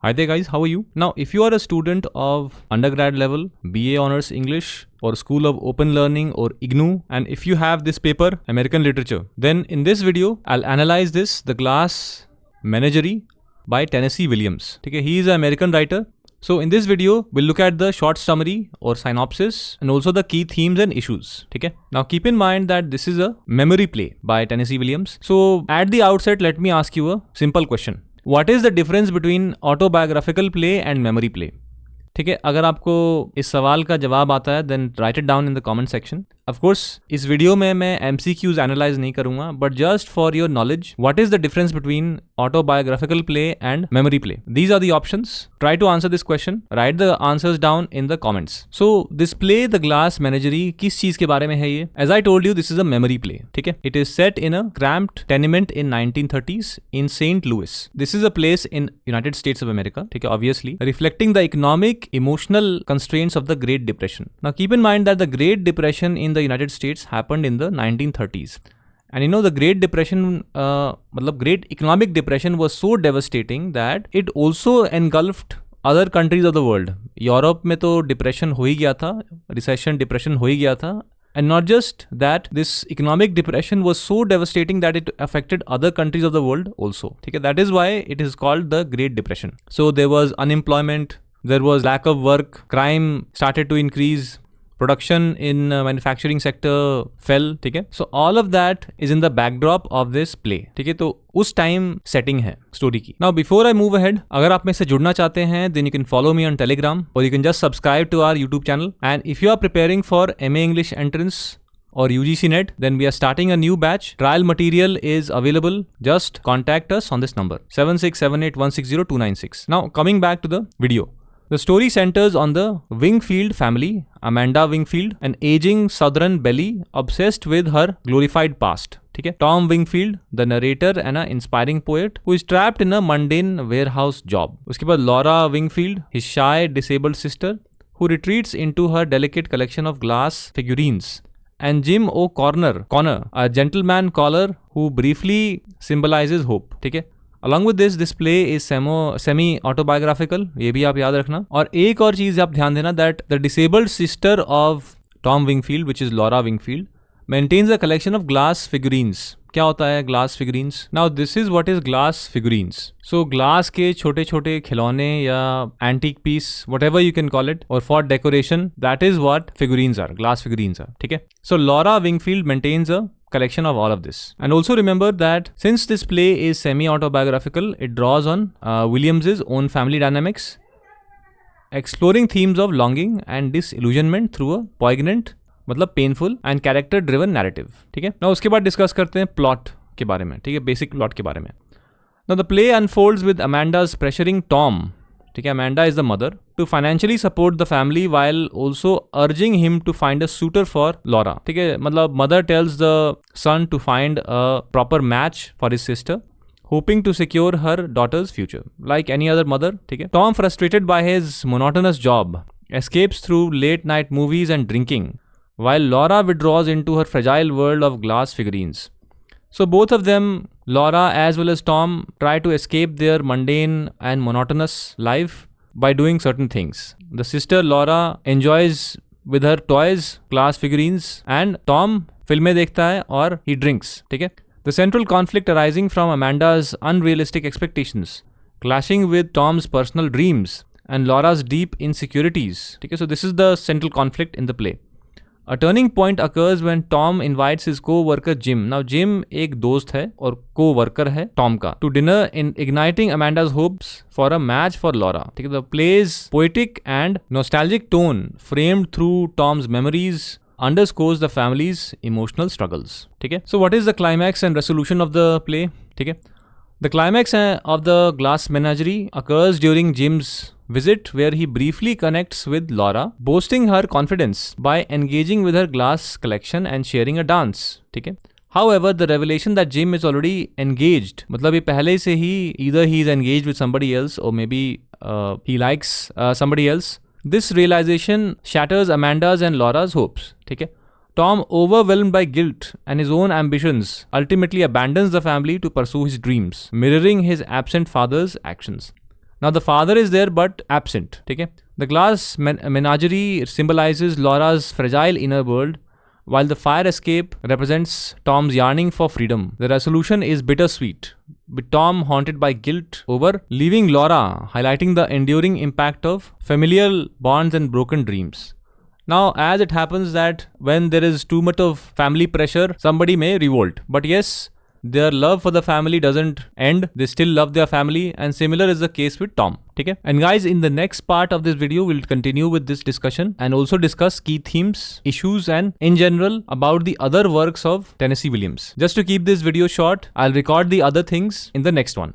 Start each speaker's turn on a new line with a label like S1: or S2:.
S1: Hi there guys, how are you? Now, if you are a student of undergrad level, BA Honors English or School of Open Learning or IGNOU, and if you have this paper, American Literature, then in this video, I'll analyze this, The Glass Menagerie by Tennessee Williams. Okay, he is an American writer. So in this video, we'll look at the short summary or synopsis and also the key themes and issues. Okay? Now keep in mind that this is a memory play by Tennessee Williams. So at the outset, let me ask you a simple question. What is the difference between autobiographical play and memory play? ठीक है, अगर आपको इस सवाल का जवाब आता है then write it down in the comment section. Of course इस वीडियो में मैं MCQs एनालाइज नहीं करूंगा, but just for your knowledge, what is the difference between autobiographical play and memory play? These are the options. Try to answer this question. Write the answers down in the comments. So this play, The Glass Menagerie, किस चीज के बारे में है ये? As I told you, this is a memory play. ठीक है? It is set in a cramped tenement in 1930s in St. Louis. This is a place in United States of America. ठीक है? Obviously, reflecting the economic, emotional constraints of the Great Depression. Now keep in mind that the Great Depression in the United States happened in the 1930s. And you know, the Great Depression, Great Economic Depression was so devastating that it also engulfed other countries of the world. Europe में तो depression हो ही गया था, recession depression हो ही गया था. And not just that, this economic depression was so devastating that it affected other countries of the world also. ठीक है, that is why it is called the Great Depression. So there was unemployment, there was lack of work, crime started to increase, production in manufacturing sector fell. ठीक है, so all of that is in the backdrop of this play. ठीक है, तो उस time setting है story की. Now before I move ahead, अगर आप मेरे से जुड़ना चाहते हैं then you can follow me on Telegram or you can just subscribe to our YouTube channel. And if you are preparing for MA English entrance or UGC NET, then we are starting a new batch. Trial material is available. Just contact us on this number 7678160296. Now coming back to the video. The story centers on the Wingfield family, Amanda Wingfield, an aging Southern belle obsessed with her glorified past. ठीक है, Tom Wingfield, the narrator and an inspiring poet who is trapped in a mundane warehouse job. उसके बाद Laura Wingfield, his shy disabled sister, who retreats into her delicate collection of glass figurines. And Jim O'Connor, a gentleman caller who briefly symbolizes hope. ठीक है. Along with this play is semi-autobiographical, ये भी आप याद रखना. और एक और चीज़ आप ध्यान देना, that the disabled sister of Tom Wingfield, which is Laura Wingfield, maintains a collection of glass figurines. क्या होता है glass figurines? Now this is what is glass figurines. So glass के छोटे छोटे खिलौने या antique piece, whatever you can call it, or for decoration, that is what figurines are. Glass figurines are. ठीक है? So Laura Wingfield maintains a collection of all of this. And also remember that since this play is semi-autobiographical, it draws on Williams's own family dynamics, exploring themes of longing and disillusionment through a poignant, मतलब painful and character-driven narrative. ठीक है? Now उसके बाद discuss करते हैं plot के बारे में. ठीक है, बेसिक प्लॉट के बारे में. Now the play unfolds with Amanda's pressuring Tom. ठीक है, Amanda is the mother, to financially support the family while also urging him to find a suitor for Laura. ठीक है, मतलब mother tells the son to find a proper match for his sister, hoping to secure her daughter's future, like any other mother. ठीक है. Tom, frustrated by his monotonous job, escapes through late night movies and drinking, while Laura withdraws into her fragile world of glass figurines. So both of them, Laura as well as Tom, try to escape their mundane and monotonous life by doing certain things. The sister Laura enjoys with her toys, glass figurines, and Tom फिल्में देखता है और he drinks. ठीक है? The central conflict arising from Amanda's unrealistic expectations, clashing with Tom's personal dreams and Laura's deep insecurities. ठीक है? So this is the central conflict in the play. A turning point occurs when Tom invites his co-worker Jim. Now Jim एक दोस्त है और co-worker है Tom का, to dinner, in igniting Amanda's hopes for a match for Laura. ठीक है, the play's poetic and nostalgic tone, framed through Tom's memories, underscores the family's emotional struggles. ठीक है, so what is the climax and resolution of the play? ठीक है, the climax of the glass menagerie occurs during Jim's visit, where he briefly connects with Laura, boasting her confidence by engaging with her glass collection and sharing a dance. ठीक है. However, the revelation that Jim is already engaged, मतलब ये पहले से ही either he is engaged with somebody else or maybe he likes somebody else. This realization shatters Amanda's and Laura's hopes. ठीक है. Tom, overwhelmed by guilt and his own ambitions, ultimately abandons the family to pursue his dreams, mirroring his absent father's actions. Now the father is there but absent. ठीक है? The glass menagerie symbolizes Laura's fragile inner world, while the fire escape represents Tom's yearning for freedom. The resolution is bittersweet, with Tom haunted by guilt over leaving Laura, highlighting the enduring impact of familial bonds and broken dreams. Now, as it happens that when there is too much of family pressure, somebody may revolt. But yes, their love for the family doesn't end. They still love their family, and similar is the case with Tom. Okay? And guys, in the next part of this video, we'll continue with this discussion and also discuss key themes, issues, and in general about the other works of Tennessee Williams. Just to keep this video short, I'll record the other things in the next one.